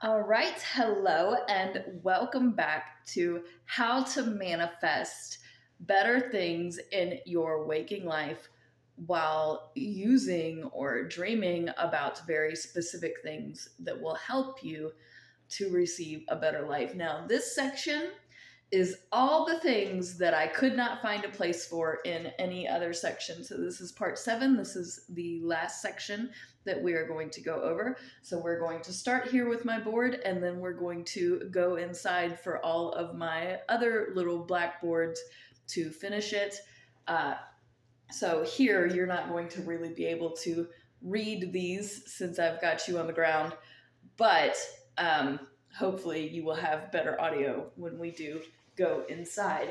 All right, hello, and welcome back to How to Manifest Better Things in Your Waking Life while using or dreaming about very specific things that will help you to receive a better life. Now, this section is all the things that I could not find a place for in any other section. So, this is part 7. This is the last section that we are going to go over. So, we're going to start here with my board, and then we're going to go inside for all of my other little blackboards to finish it. So, here you're not going to really be able to read these since I've got you on the ground, but hopefully you will have better audio when we do go inside.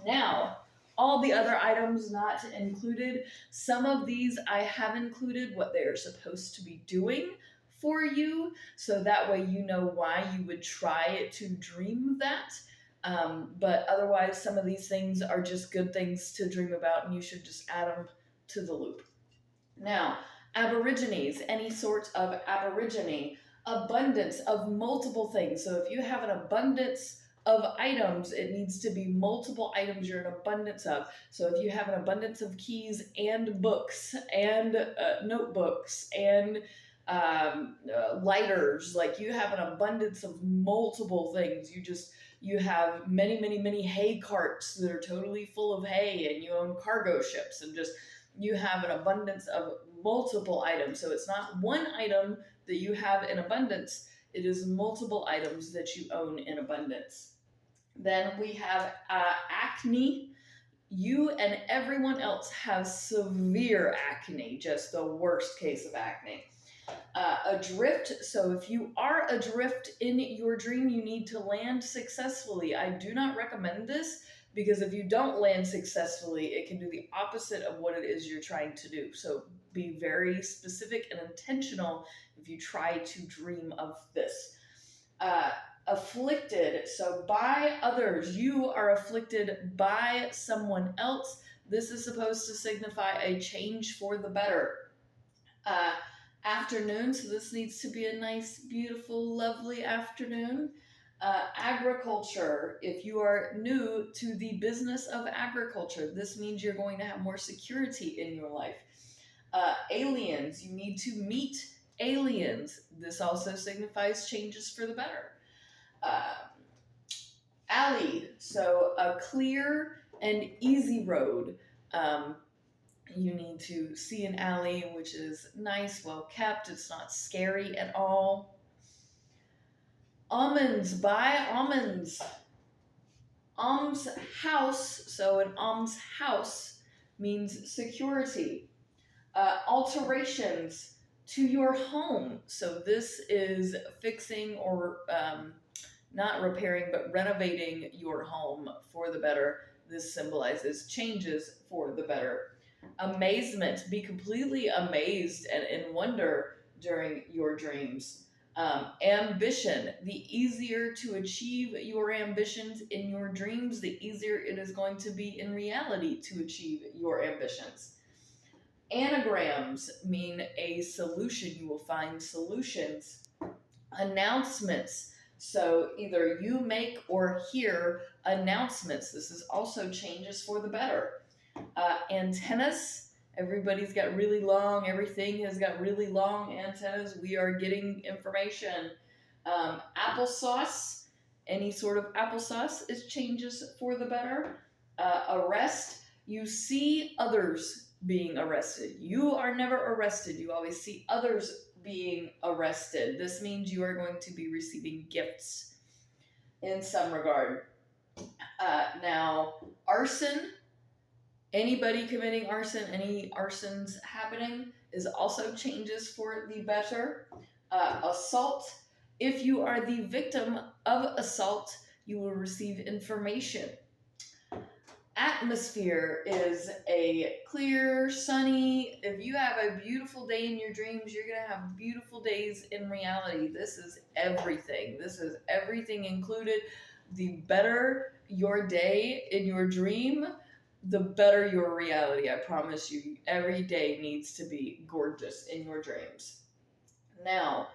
Now, all the other items not included, some of these I have included what they are supposed to be doing for you, so that way you know why you would try to dream that. But otherwise, some of these things are just good things to dream about, and you should just add them to the loop. Now, aborigines, any sort of aborigine, abundance of multiple things. So if you have an abundance of items, it needs to be multiple items you're in abundance of. So if you have an abundance of keys and books and notebooks and lighters, like you have an abundance of multiple things. You have many hay carts that are totally full of hay, and you own cargo ships, and just you have an abundance of multiple items. So it's not one item that you have in abundance, it is multiple items that you own in abundance. Then we have acne. You and everyone else have severe acne, just the worst case of acne. Adrift. So if you are adrift in your dream, you need to land successfully. I do not recommend this because if you don't land successfully, it can do the opposite of what it is you're trying to do. So be very specific and intentional if you try to dream of this. Afflicted. So by others, you are afflicted by someone else. This is supposed to signify a change for the better. Afternoon, so this needs to be a nice, beautiful, lovely afternoon. Agriculture, if you are new to the business of agriculture, this means you're going to have more security in your life. Aliens, you need to meet aliens. This also signifies changes for the better. Alley, so a clear and easy road. You need to see an alley which is nice, well kept, it's not scary at all. Almonds, buy almonds. Alms house, so an alms house means security. Alterations to your home, so this is fixing or not repairing but renovating your home for the better. This symbolizes changes for the better. Amazement, be completely amazed and in wonder during your dreams. Ambition, the easier to achieve your ambitions in your dreams, the easier it is going to be in reality to achieve your ambitions. Anagrams mean a solution. You will find solutions. Announcements, so either you make or hear announcements. This is also changes for the better. Antennas, everybody's got really long, everything has got really long antennas. We are getting information. Applesauce, any sort of applesauce is changes for the better. Arrest, you see others being arrested. You are never arrested. You always see others being arrested. This means you are going to be receiving gifts in some regard. Now, arson, anybody committing arson, any arsons happening is also changes for the better. Assault, if you are the victim of assault, you will receive information. Atmosphere is a clear, sunny. If you have a beautiful day in your dreams, you're going to have beautiful days in reality. This is everything. This is everything included. The better your day in your dream, the better your reality. I promise you, every day needs to be gorgeous in your dreams. Now,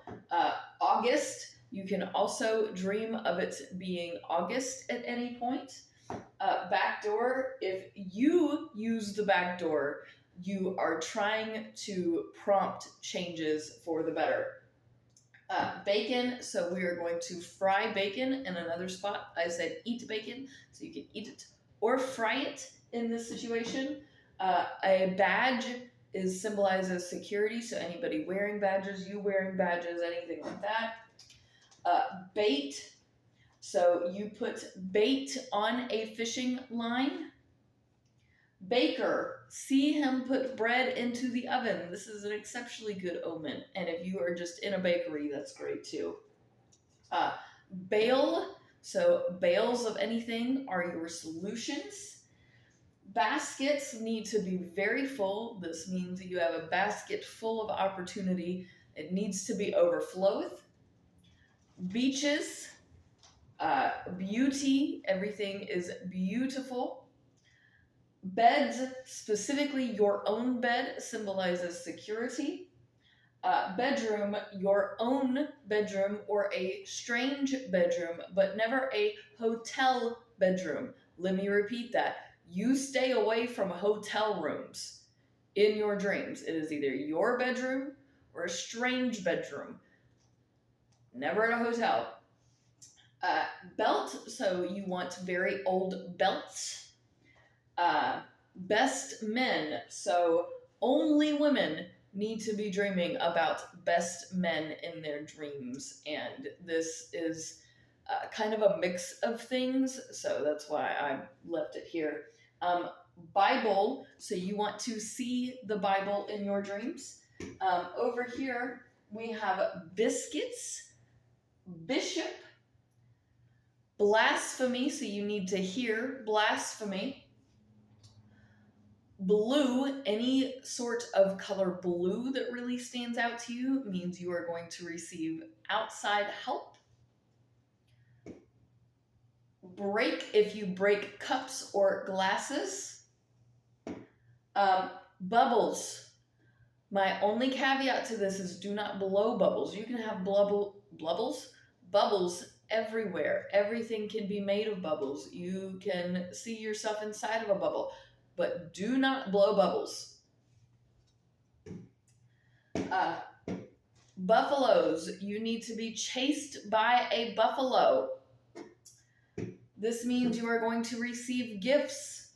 August, You can also dream of it being August at any point. Back door, if you use the back door, you are trying to prompt changes for the better. Bacon, so we are going to fry bacon in another spot. I said eat bacon, so you can eat it or fry it in this situation. A badge is symbolizes security, so anybody wearing badges, you wearing badges, anything like that. Bait, so you put bait on a fishing line. Baker, see him put bread into the oven. This is an exceptionally good omen. And if you are just in a bakery, that's great too. Bale, so bales of anything are your solutions. Baskets need to be very full. This means that you have a basket full of opportunity. It needs to be overfloweth. Beaches, beauty, everything is beautiful. Beds, specifically your own bed, symbolizes security. Bedroom, your own bedroom or a strange bedroom, but never a hotel bedroom. Let me repeat that. You stay away from hotel rooms in your dreams. It is either your bedroom or a strange bedroom. Never in a hotel. Belt, so you want very old belts. Best men, so only women need to be dreaming about best men in their dreams, and this is kind of a mix of things, so that's why I left it here. Bible, so you want to see the Bible in your dreams. Over here we have biscuits, bishop, blasphemy, so you need to hear blasphemy. Blue, any sort of color blue that really stands out to you means you are going to receive outside help. Break, if you break cups or glasses. Bubbles. My only caveat to this is do not blow bubbles. You can have bubbles everywhere. Everything can be made of bubbles. You can see yourself inside of a bubble. But do not blow bubbles. Buffaloes, you need to be chased by a buffalo. This means you are going to receive gifts.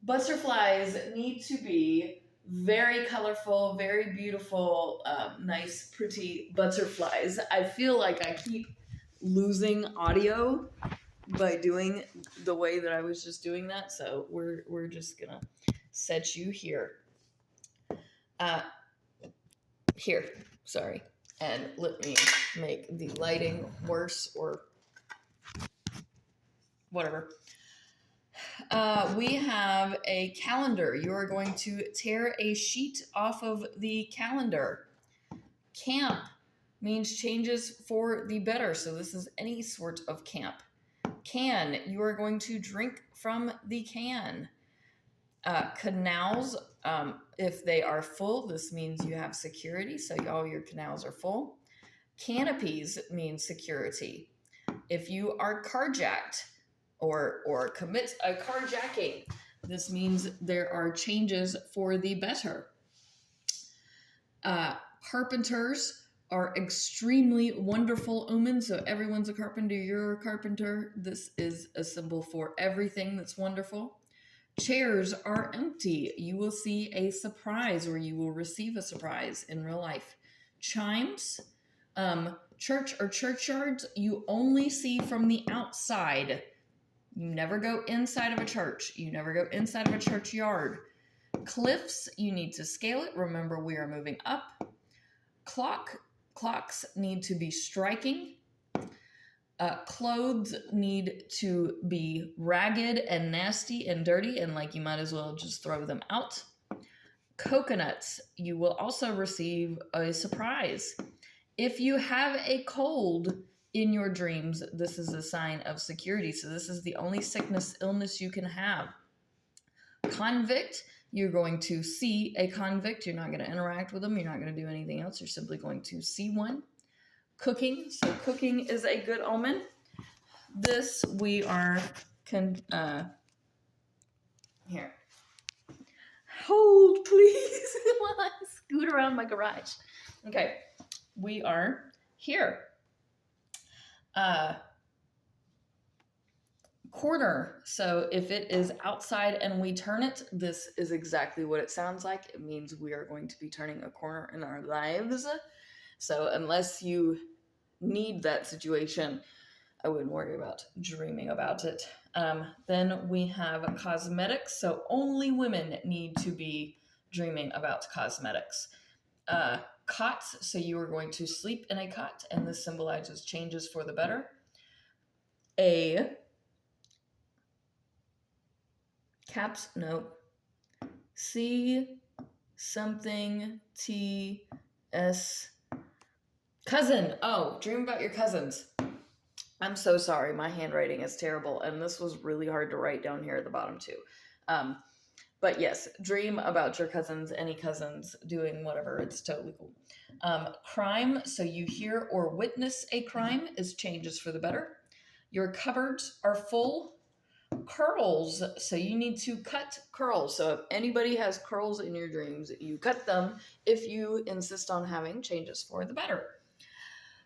Butterflies need to be very colorful, very beautiful, nice, pretty butterflies. I feel like I keep losing audio by doing the way that I was just doing that, so we're just gonna set you here. Here, sorry. And let me make the lighting worse or whatever. We have a calendar. You are going to tear a sheet off of the calendar. Camp means changes for the better, so this is any sort of camp. Can, you are going to drink from the can. Canals, if they are full, this means you have security, so all your canals are full. Canopies means security. If you are carjacked or commit a carjacking, this means there are changes for the better. Carpenters are extremely wonderful omens. So everyone's a carpenter, you're a carpenter. This is a symbol for everything that's wonderful. Chairs are empty. You will see a surprise or you will receive a surprise in real life. Chimes, church or churchyards, you only see from the outside. You never go inside of a church. You never go inside of a churchyard. Cliffs, you need to scale it. Remember, we are moving up. Clocks need to be striking. Clothes need to be ragged and nasty and dirty, and like you might as well just throw them out. Coconuts, you will also receive a surprise. If you have a cold in your dreams, this is a sign of security. So this is the only sickness, illness you can have. Convict, you're going to see a convict. You're not going to interact with them. You're not going to do anything else. You're simply going to see one. cooking. So cooking is a good omen. This we are here. Hold, please, while I scoot around my garage. Okay, we are here. Corner. So if it is outside and we turn it, this is exactly what it sounds like. It means we are going to be turning a corner in our lives. So unless you need that situation, I wouldn't worry about dreaming about it. Then we have cosmetics. So only women need to be dreaming about cosmetics. Cots. So you are going to sleep in a cot, and this symbolizes changes for the better. A caps, no. C something T S cousin. Oh, dream about your cousins. I'm so sorry. My handwriting is terrible, and this was really hard to write down here at the bottom too. But yes, dream about your cousins, any cousins doing whatever. It's totally cool. Crime. So you hear or witness a crime is changes for the better. Your cupboards are full. Curls. So you need to cut curls. So if anybody has curls in your dreams, you cut them if you insist on having changes for the better.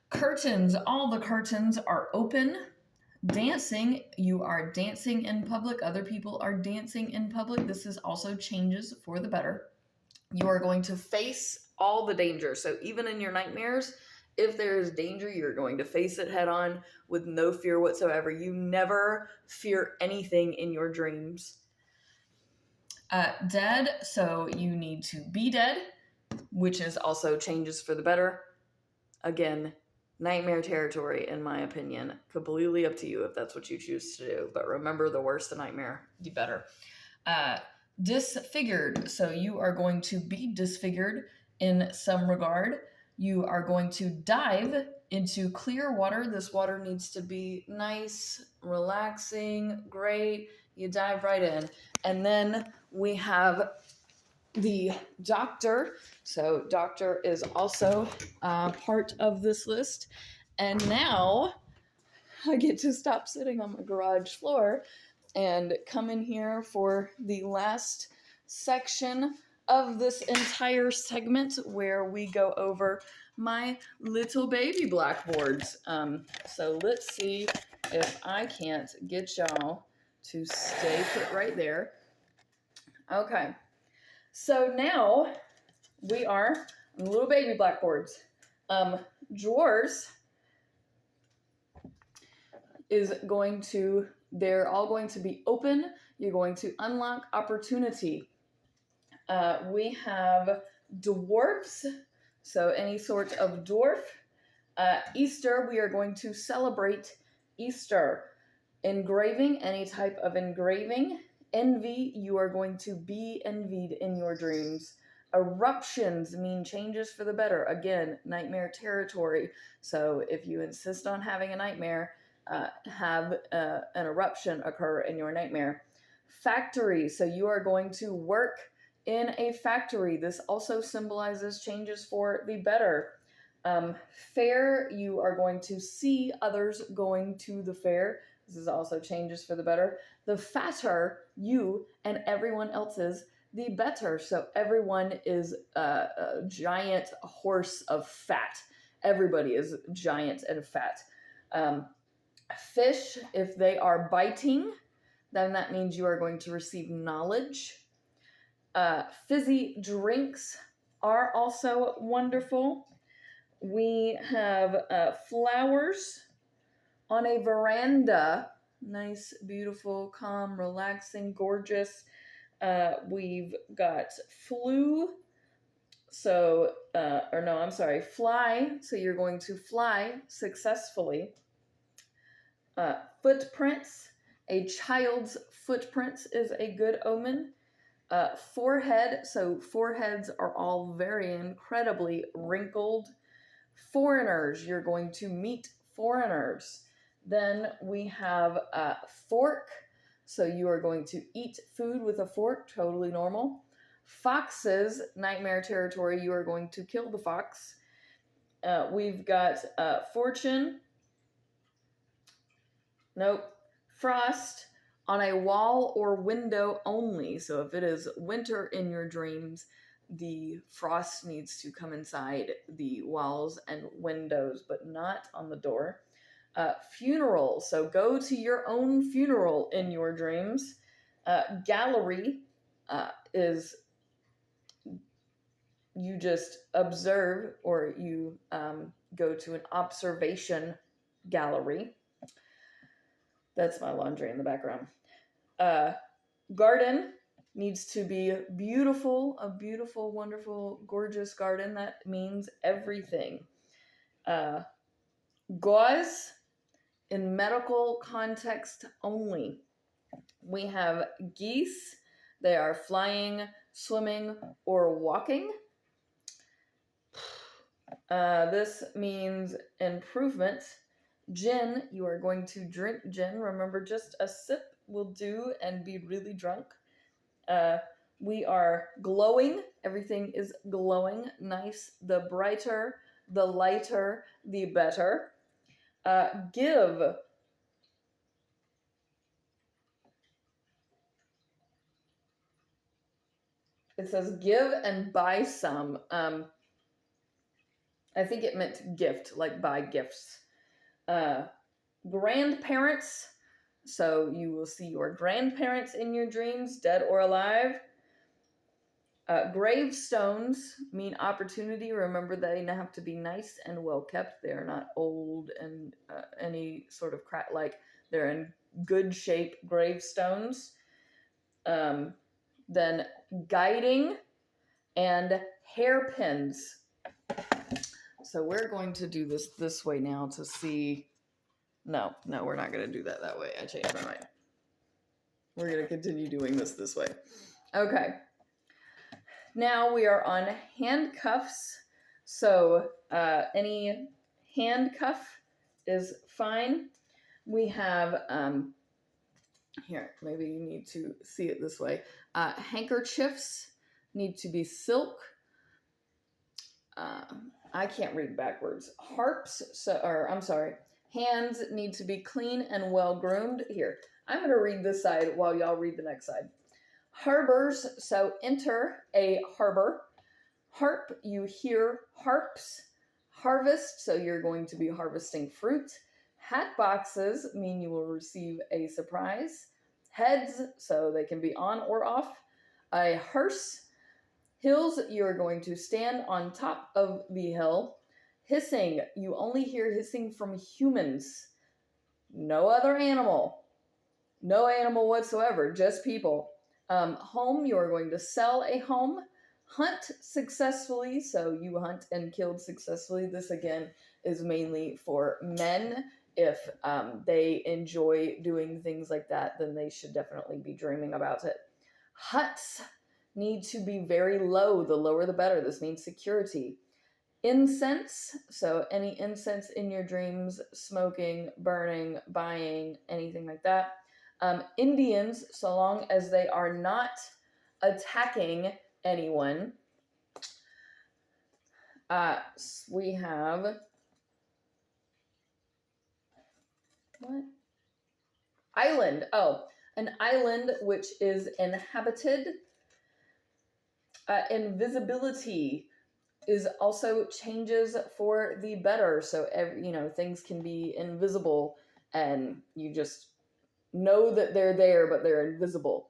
Curtains. All the curtains are open. Dancing. You are dancing in public. Other people are dancing in public. This is also changes for the better. You are going to face all the danger. So even in your nightmares, if there is danger, you're going to face it head on with no fear whatsoever. You never fear anything in your dreams. Dead, so you need to be dead, which is also changes for the better. Again, nightmare territory, in my opinion. Completely up to you if that's what you choose to do. But remember, the worse the nightmare, the better. Disfigured, so you are going to be disfigured in some regard. You are going to dive into clear water. This water needs to be nice, relaxing, great. You dive right in. And then we have the doctor. So doctor is also part of this list. And now I get to stop sitting on my garage floor and come in here for the last section of this entire segment where we go over my little baby blackboards. So let's see if I can't get y'all to stay put right there. Okay, so now we are on little baby blackboards. Drawers is going to, they're all going to be open. You're going to unlock opportunity. We have dwarfs, so any sort of dwarf. Easter, we are going to celebrate Easter. Engraving, any type of engraving. Envy, you are going to be envied in your dreams. Eruptions mean changes for the better. Again, nightmare territory. So if you insist on having a nightmare, have an eruption occur in your nightmare. Factory, so you are going to work in a factory. This also symbolizes changes for the better. Fair, you are going to see others going to the fair. This is also changes for the better. The fatter you and everyone else is, the better. So everyone is a giant horse of fat. Everybody is giant and fat. Fish, if they are biting, then that means you are going to receive knowledge. Fizzy drinks are also wonderful. We have flowers on a veranda. Nice, beautiful, calm, relaxing, gorgeous. We've got fly. So you're going to fly successfully. Footprints. A child's footprints is a good omen. Forehead. So foreheads are all very incredibly wrinkled. Foreigners. You're going to meet foreigners. Then we have a fork. So you are going to eat food with a fork. Totally normal. Foxes. Nightmare territory. You are going to kill the fox. We've got fortune. Nope. Frost on a wall or window only. So if it is winter in your dreams, the frost needs to come inside the walls and windows, but not on the door. Funeral. So go to your own funeral in your dreams. Gallery is you just observe, or you go to an observation gallery. That's my laundry in the background. Garden needs to be beautiful, a beautiful, wonderful, gorgeous garden. That means everything. Gauze in medical context only. We have geese. They are flying, swimming, or walking. This means improvement. Gin, you are going to drink gin. Remember, just a sip will do and be really drunk. We are glowing. Everything is glowing. Nice. The brighter, the lighter, the better. Give. It says give and buy some. I think it meant gift, like buy gifts. Grandparents. So you will see your grandparents in your dreams, dead or alive. Gravestones mean opportunity. Remember, they have to be nice and well kept. They're not old and any sort of crap. Like, they're in good shape gravestones. Then guiding and hairpins. So we're going to do this way now to see. No, we're not going to do that way. I changed my mind. We're going to continue doing this way. Okay. Now we are on handcuffs. So any handcuff is fine. We have, here, maybe you need to see it this way. Handkerchiefs need to be silk. I can't read backwards. Hands need to be clean and well groomed. Here, I'm going to read this side while y'all read the next side. Harbors, so enter a harbor. Harp, you hear harps. Harvest, so you're going to be harvesting fruit. Hat boxes mean you will receive a surprise. Heads, so they can be on or off. A hearse. Hills, you are going to stand on top of the hill. Hissing, you only hear hissing from humans. No other animal. No animal whatsoever, just people. Home, you are going to sell a home. Hunt successfully, so you hunt and killed successfully. This again is mainly for men. If they enjoy doing things like that, then they should definitely be dreaming about it. Huts need to be very low. The lower the better. This means security. Incense, so any incense in your dreams, smoking, burning, buying, anything like that. Indians, so long as they are not attacking anyone. We have what? Island. Oh, an island which is inhabited. Invisibility is also changes for the better. So things can be invisible, and you just know that they're there, but they're invisible.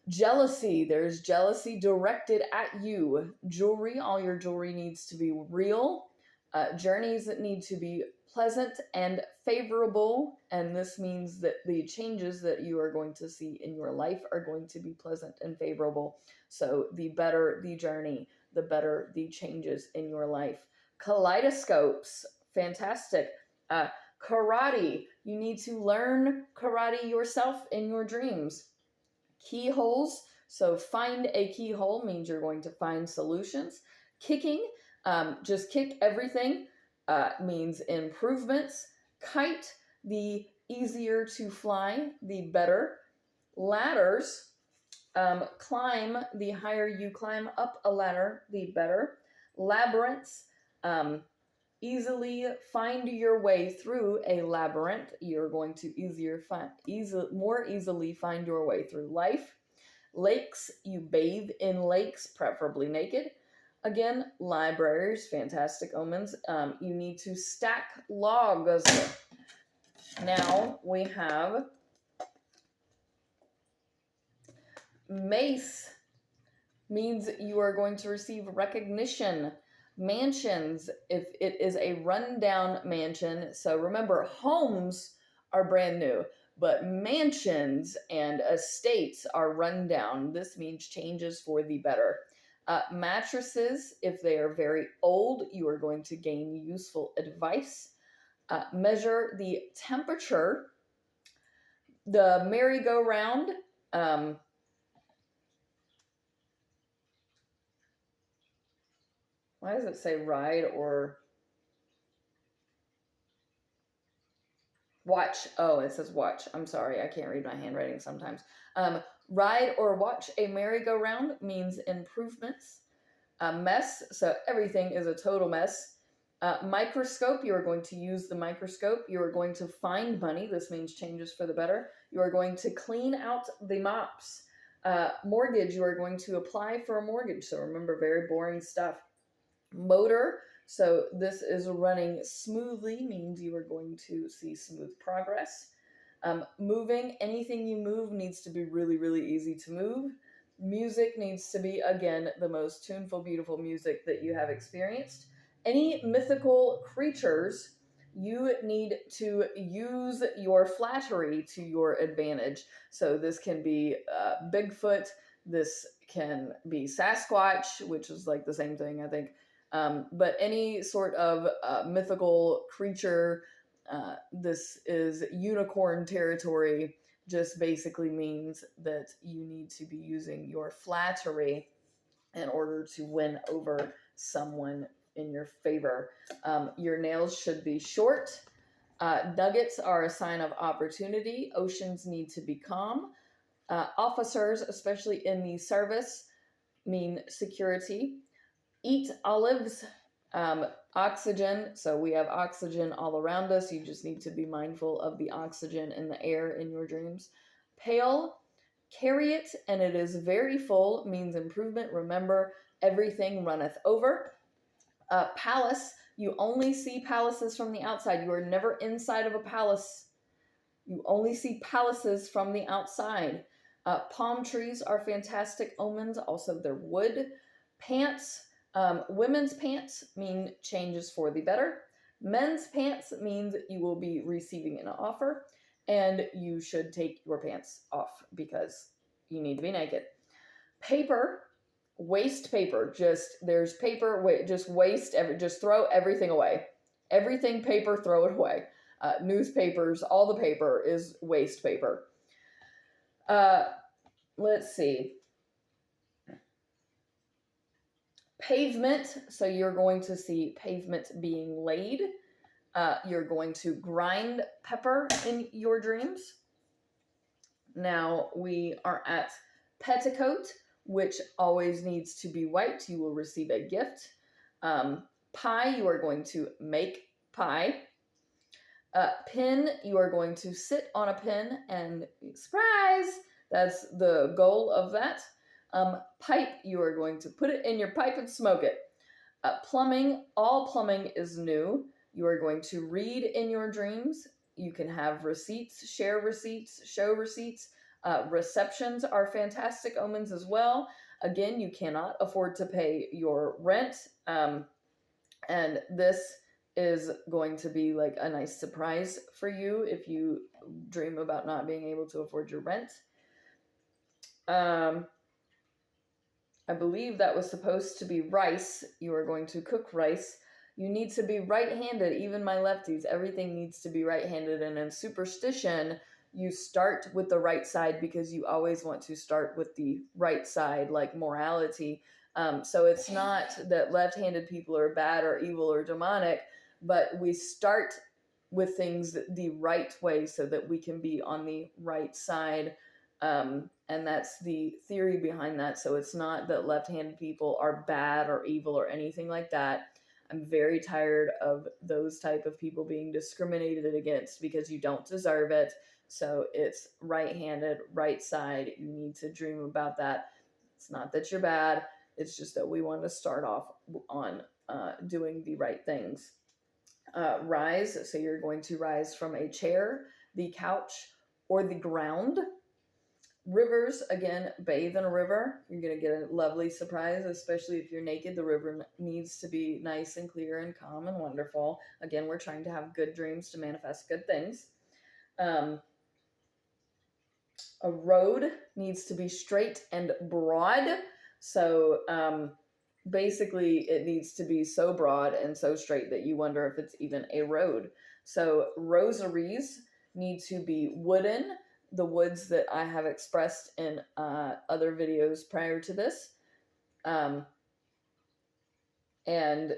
Jealousy, there's jealousy directed at you. Jewelry, all your jewelry needs to be real. Journeys that need to be pleasant and favorable, and this means that the changes that you are going to see in your life are going to be pleasant and favorable. So the better the journey, the better the changes in your life. Kaleidoscopes, fantastic. Karate, you need to learn karate yourself in your dreams. Keyholes, so find a keyhole means you're going to find solutions. Kicking, just kick everything, means improvements. Kite, the easier to fly, the better. Ladders, climb, the higher you climb up a ladder, the better. Labyrinths, easily find your way through a labyrinth. You're going to more easily find your way through life. Lakes, you bathe in lakes, preferably naked. Again, libraries, fantastic omens. You need to stack logs. Now we have mace, means you are going to receive recognition. Mansions, if it is a rundown mansion, so remember, homes are brand new, but mansions and estates are rundown. This means changes for the better. Mattresses, if they are very old, you are going to gain useful advice. Measure the temperature. The merry-go-round, why does it say ride or watch? Oh, it says watch. I'm sorry, I can't read my handwriting sometimes. Ride or watch a merry-go-round means improvements. Mess, so everything is a total mess. Microscope, you are going to use the microscope. You are going to find money. This means changes for the better. You are going to clean out the mops. Mortgage, you are going to apply for a mortgage. So remember, very boring stuff. Motor, so this is running smoothly, means you are going to see smooth progress. Moving, anything you move needs to be really, really easy to move. Music needs to be, again, the most tuneful, beautiful music that you have experienced. Any mythical creatures, you need to use your flattery to your advantage. So this can be Bigfoot, this can be Sasquatch, which is like the same thing, I think. But any sort of mythical creature, this is unicorn territory, just basically means that you need to be using your flattery in order to win over someone in your favor. Your nails should be short. Nuggets are a sign of opportunity. Oceans need to be calm. Officers, especially in the service, mean security. Eat olives. Oxygen, so we have oxygen all around us. You just need to be mindful of the oxygen in the air in your dreams. Pale, carry it, and it is very full, means improvement. Remember, everything runneth over. Palace, you only see palaces from the outside. You are never inside of a palace. You only see palaces from the outside. Palm trees are fantastic omens. Also, they're wood. Pants, women's pants mean changes for the better. Men's pants means you will be receiving an offer, and you should take your pants off because you need to be naked. Paper, waste paper. There's paper. Just just throw everything away. Everything paper, throw it away. Newspapers, all the paper is waste paper. Let's see. Pavement, so you're going to see pavement being laid. You're going to grind pepper in your dreams. Now we are at petticoat, which always needs to be white. You will receive a gift. Pie, you are going to make pie. Pin, you are going to sit on a pin and surprise! That's the goal of that. Pipe, you are going to put it in your pipe and smoke it. Plumbing, all plumbing is new. You are going to read in your dreams. You can have receipts, share receipts, show receipts. Receptions are fantastic omens as well. Again, you cannot afford to pay your rent. And this is going to be like a nice surprise for you if you dream about not being able to afford your rent. I believe that was supposed to be rice. You are going to cook rice. You need to be right-handed, even my lefties. Everything needs to be right-handed. And in superstition, you start with the right side because you always want to start with the right side, like morality. So it's not that left-handed people are bad or evil or demonic, but we start with things the right way so that we can be on the right side. And that's the theory behind that. So it's not that left-handed people are bad or evil or anything like that. I'm very tired of those type of people being discriminated against because you don't deserve it. So it's right-handed, right side. You need to dream about that. It's not that you're bad. It's just that we want to start off on doing the right things. Rise, so you're going to rise from a chair, the couch, or the ground. Rivers, again, bathe in a river. You're going to get a lovely surprise, especially if you're naked. The river needs to be nice and clear and calm and wonderful. Again, we're trying to have good dreams to manifest good things. A road needs to be straight and broad. So basically, it needs to be so broad and so straight that you wonder if it's even a road. So rosaries need to be wooden, the woods that I have expressed in other videos prior to this. And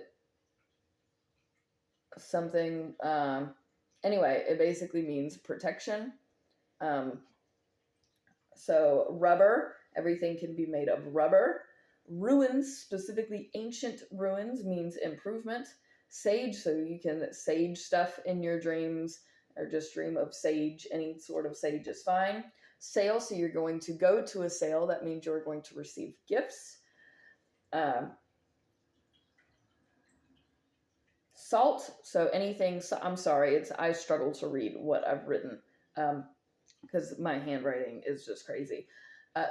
something, anyway, it basically means protection. So rubber, everything can be made of rubber. Ruins, specifically ancient ruins, means improvement. Sage, so you can sage stuff in your dreams or just dream of sage. Any sort of sage is fine. Sale, so you're going to go to a sale. That means you're going to receive gifts. Salt, so anything, I'm sorry, I struggle to read what I've written because my handwriting is just crazy.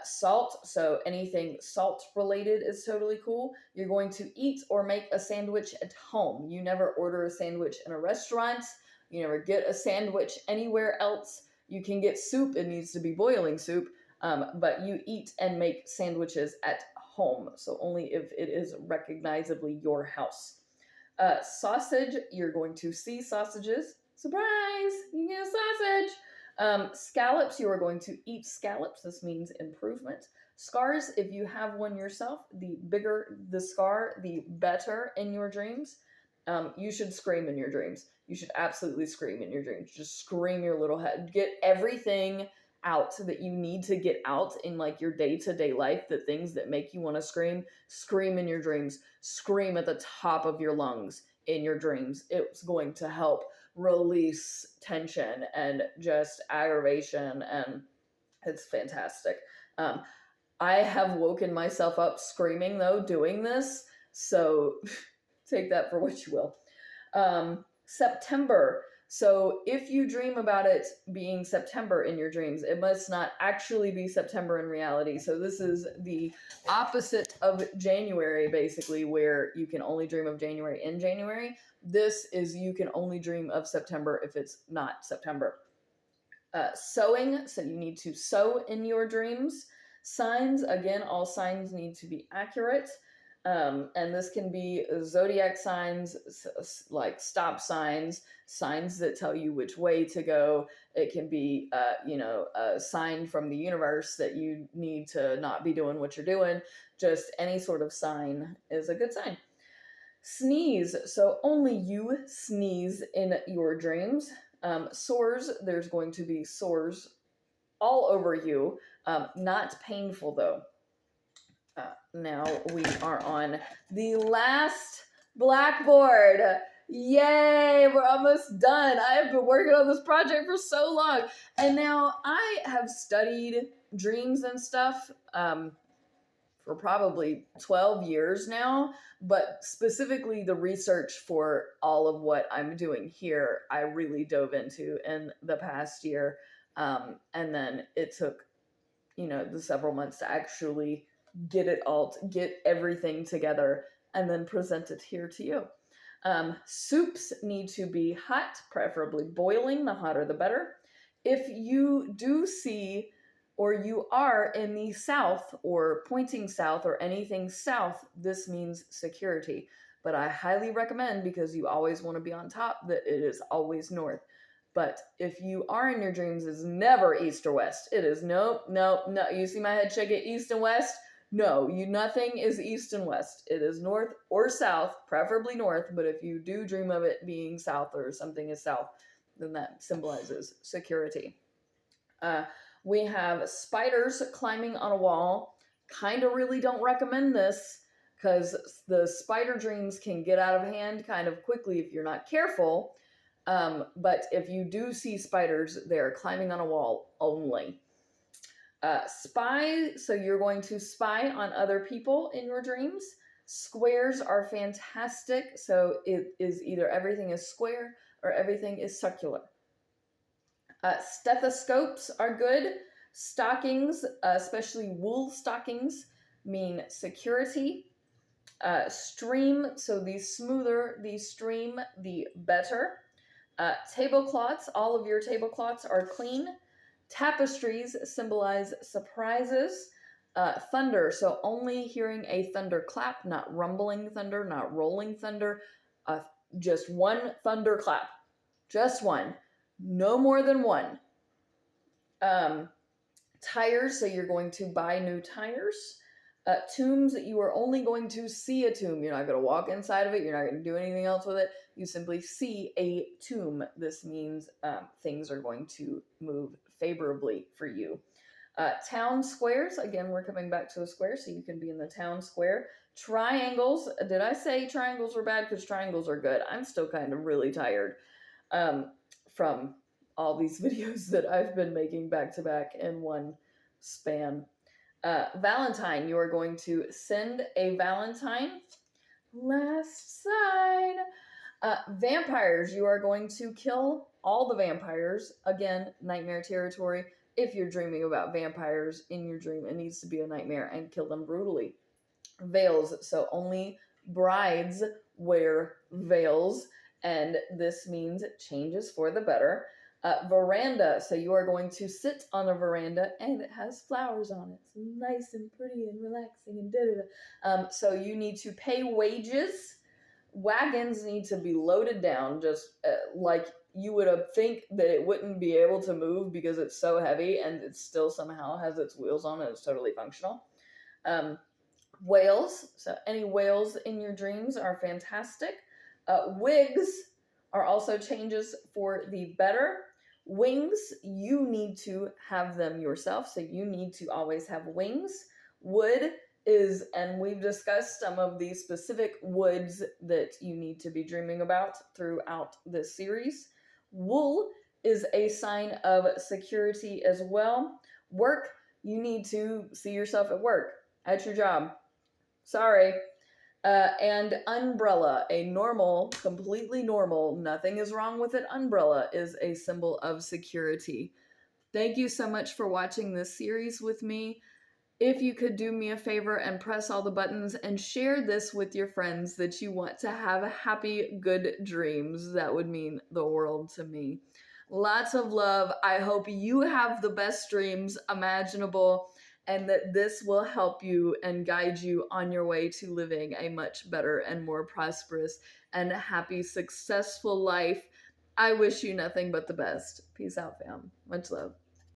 Salt, so anything salt related is totally cool. You're going to eat or make a sandwich at home. You never order a sandwich in a restaurant. You never get a sandwich anywhere else. You can get soup. It needs to be boiling soup. But you eat and make sandwiches at home. So only if it is recognizably your house. Sausage, you're going to see sausages. Surprise! You get a sausage! Scallops, you are going to eat scallops. This means improvement. Scars, if you have one yourself, the bigger the scar, the better in your dreams. You should scream in your dreams. You should absolutely scream in your dreams. Just scream your little head. Get everything out that you need to get out in like your day-to-day life, the things that make you want to scream in your dreams. Scream at the top of your lungs in your dreams. It's going to help release tension and just aggravation, and it's fantastic. I have woken myself up screaming though doing this, so take that for what you will. September, so if you dream about it being September in your dreams, it must not actually be September in reality. So this is the opposite of January, basically, where you can only dream of January in January. This is you can only dream of September if it's not September. Sewing, so you need to sew in your dreams. Signs, again, all signs need to be accurate. And this can be zodiac signs, like stop signs, signs that tell you which way to go. It can be, a sign from the universe that you need to not be doing what you're doing. Just any sort of sign is a good sign. Sneeze, so only you sneeze in your dreams. Sores, there's going to be sores all over you. Not painful though. Now we are on the last blackboard. Yay, we're almost done. I have been working on this project for so long. And now I have studied dreams and stuff for probably 12 years now, but specifically the research for all of what I'm doing here, I really dove into in the past year. And then it took, the several months to actually get everything together and then present it here to you. Soups need to be hot, preferably boiling. The hotter the better. If you do see or you are in the south or pointing south or anything south, this means security. But I highly recommend, because you always want to be on top, that it is always north. But if you are in your dreams, it's never east or west. It is no. You see my head shake it, east and west? No, nothing is east and west. It is north or south, preferably north. But if you do dream of it being south or something is south, then that symbolizes security. We have spiders climbing on a wall. Kind of really don't recommend this because the spider dreams can get out of hand kind of quickly if you're not careful. But if you do see spiders, they're climbing on a wall only. Spy, so you're going to spy on other people in your dreams. Squares are fantastic, so it is either everything is square or everything is circular. Stethoscopes are good. Stockings, especially wool stockings, mean security. Stream, so the smoother the stream, the better. Tablecloths, all of your tablecloths are clean. Tapestries symbolize surprises. Thunder, so only hearing a thunderclap, not rumbling thunder, not rolling thunder. Just one thunderclap. Just one. No more than one. Tires, so you're going to buy new tires. Tombs, you are only going to see a tomb. You're not going to walk inside of it. You're not going to do anything else with it. You simply see a tomb. This means things are going to move favorably for you. Town squares, again, we're coming back to a square, so you can be in the town square. Triangles, did I say triangles were bad? Because triangles are good. I'm still kind of really tired from all these videos that I've been making back to back in one span. Valentine, you are going to send a Valentine. Last sign. Vampires, you are going to kill all the vampires. Again, nightmare territory. If you're dreaming about vampires in your dream, it needs to be a nightmare, and kill them brutally. Veils, so only brides wear veils, and this means changes for the better. Veranda, so you are going to sit on a veranda and it has flowers on it. It's nice and pretty and relaxing and da-da-da. So you need to pay wages. Wagons need to be loaded down, just like you would think that it wouldn't be able to move because it's so heavy, and it still somehow has its wheels on it. It's totally functional. Whales, so any whales in your dreams are fantastic. Wigs are also changes for the better. Wings, you need to have them yourself, so you need to always have wings. Wood is, and we've discussed some of the specific woods that you need to be dreaming about throughout this series. Wool is a sign of security as well. Work, you need to see yourself at work, at your job. Sorry. And umbrella, a normal, completely normal, nothing is wrong with it umbrella, is a symbol of security. Thank you so much for watching this series with me. If you could do me a favor and press all the buttons and share this with your friends that you want to have happy, good dreams, that would mean the world to me. Lots of love. I hope you have the best dreams imaginable, and that this will help you and guide you on your way to living a much better and more prosperous and happy, successful life. I wish you nothing but the best. Peace out, fam. Much love.